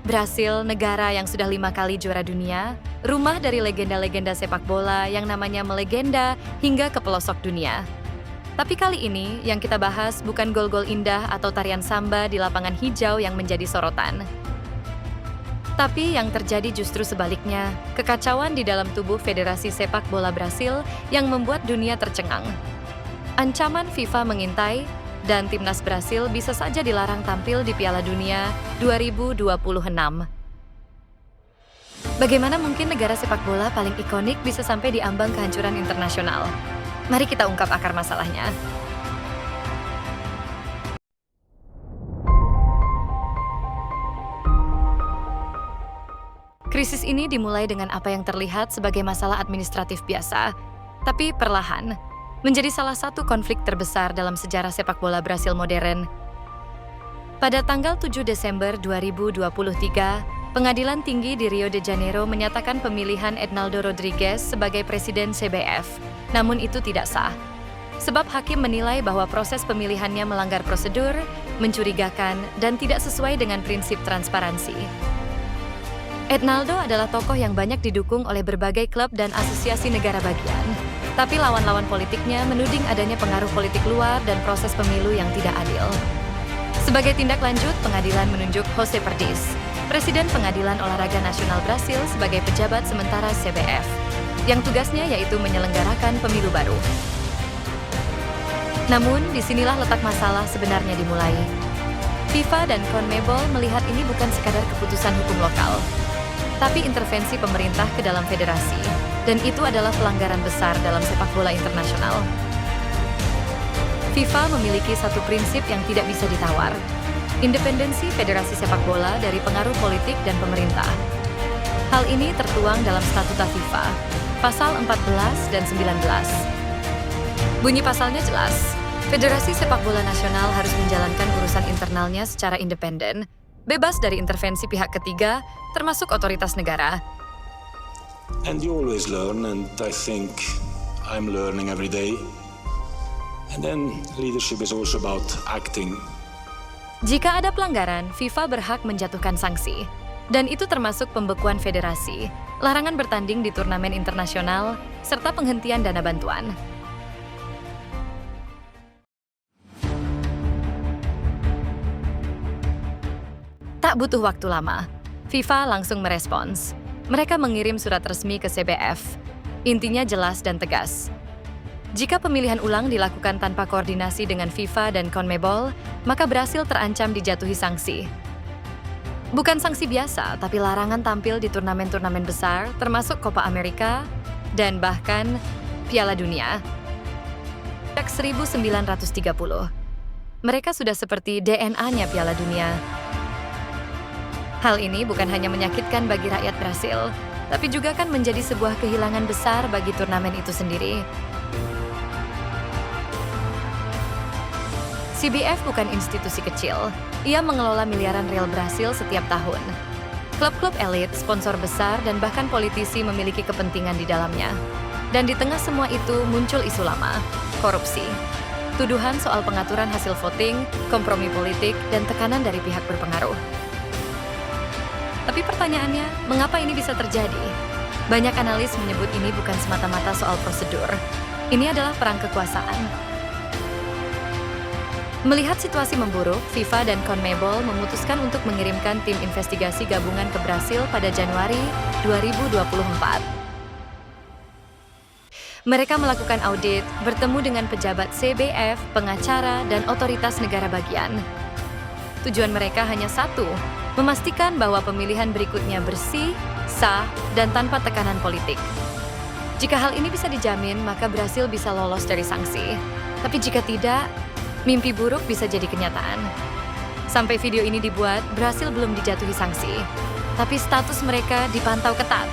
Brasil, negara yang sudah 5 kali juara dunia, rumah dari legenda-legenda sepak bola yang namanya melegenda hingga ke pelosok dunia. Tapi kali ini yang kita bahas bukan gol-gol indah atau tarian samba di lapangan hijau yang menjadi sorotan. Tapi yang terjadi justru sebaliknya, kekacauan di dalam tubuh Federasi Sepak Bola Brasil yang membuat dunia tercengang. Ancaman FIFA mengintai, dan timnas Brasil bisa saja dilarang tampil di Piala Dunia 2026. Bagaimana mungkin negara sepak bola paling ikonik bisa sampai di ambang kehancuran internasional? Mari kita ungkap akar masalahnya. Krisis ini dimulai dengan apa yang terlihat sebagai masalah administratif biasa, tapi perlahan menjadi salah satu konflik terbesar dalam sejarah sepak bola Brasil modern. Pada tanggal 7 Desember 2023, Pengadilan Tinggi di Rio de Janeiro menyatakan pemilihan Ednaldo Rodrigues sebagai presiden CBF, namun itu tidak sah. Sebab hakim menilai bahwa proses pemilihannya melanggar prosedur, mencurigakan, dan tidak sesuai dengan prinsip transparansi. Ednaldo adalah tokoh yang banyak didukung oleh berbagai klub dan asosiasi negara bagian. Tapi lawan-lawan politiknya menuding adanya pengaruh politik luar dan proses pemilu yang tidak adil. Sebagai tindak lanjut, pengadilan menunjuk José Perdiz, Presiden Pengadilan Olahraga Nasional Brasil sebagai pejabat sementara CBF, yang tugasnya yaitu menyelenggarakan pemilu baru. Namun, disinilah letak masalah sebenarnya dimulai. FIFA dan CONMEBOL melihat ini bukan sekadar keputusan hukum lokal, tapi intervensi pemerintah ke dalam federasi. Dan itu adalah pelanggaran besar dalam sepak bola internasional. FIFA memiliki satu prinsip yang tidak bisa ditawar, independensi federasi sepak bola dari pengaruh politik dan pemerintah. Hal ini tertuang dalam statuta FIFA, pasal 14 dan 19. Bunyi pasalnya jelas, Federasi Sepak Bola Nasional harus menjalankan urusan internalnya secara independen, bebas dari intervensi pihak ketiga, termasuk otoritas negara. And you always learn, and I think I'm learning every day. And then leadership is also about acting. Jika ada pelanggaran, FIFA berhak menjatuhkan sanksi. Dan itu termasuk pembekuan federasi, larangan bertanding di turnamen internasional, serta penghentian dana bantuan. Tak butuh waktu lama, FIFA langsung merespons. Mereka mengirim surat resmi ke CBF. Intinya jelas dan tegas. Jika pemilihan ulang dilakukan tanpa koordinasi dengan FIFA dan CONMEBOL, maka Brasil terancam dijatuhi sanksi. Bukan sanksi biasa, tapi larangan tampil di turnamen-turnamen besar, termasuk Copa America dan bahkan Piala Dunia. Sejak 1930, mereka sudah seperti DNA-nya Piala Dunia. Hal ini bukan hanya menyakitkan bagi rakyat Brasil, tapi juga kan menjadi sebuah kehilangan besar bagi turnamen itu sendiri. CBF bukan institusi kecil, ia mengelola miliaran real Brasil setiap tahun. Klub-klub elit, sponsor besar, dan bahkan politisi memiliki kepentingan di dalamnya. Dan di tengah semua itu muncul isu lama, korupsi, tuduhan soal pengaturan hasil voting, kompromi politik, dan tekanan dari pihak berpengaruh. Tapi pertanyaannya, mengapa ini bisa terjadi? Banyak analis menyebut ini bukan semata-mata soal prosedur. Ini adalah perang kekuasaan. Melihat situasi memburuk, FIFA dan CONMEBOL memutuskan untuk mengirimkan tim investigasi gabungan ke Brasil pada Januari 2024. Mereka melakukan audit, bertemu dengan pejabat CBF, pengacara, dan otoritas negara bagian. Tujuan mereka hanya satu, memastikan bahwa pemilihan berikutnya bersih, sah, dan tanpa tekanan politik. Jika hal ini bisa dijamin, maka Brasil bisa lolos dari sanksi. Tapi jika tidak, mimpi buruk bisa jadi kenyataan. Sampai video ini dibuat, Brasil belum dijatuhi sanksi, tapi status mereka dipantau ketat.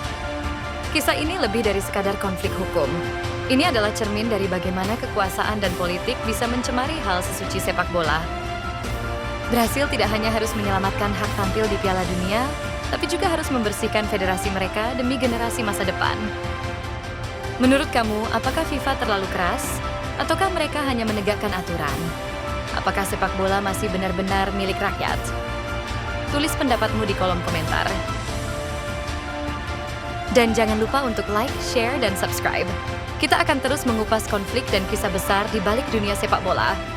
Kisah ini lebih dari sekadar konflik hukum. Ini adalah cermin dari bagaimana kekuasaan dan politik bisa mencemari hal sesuci sepak bola. Brasil tidak hanya harus menyelamatkan hak tampil di Piala Dunia, tapi juga harus membersihkan federasi mereka demi generasi masa depan. Menurut kamu, apakah FIFA terlalu keras? Ataukah mereka hanya menegakkan aturan? Apakah sepak bola masih benar-benar milik rakyat? Tulis pendapatmu di kolom komentar. Dan jangan lupa untuk like, share, dan subscribe. Kita akan terus mengupas konflik dan kisah besar di balik dunia sepak bola.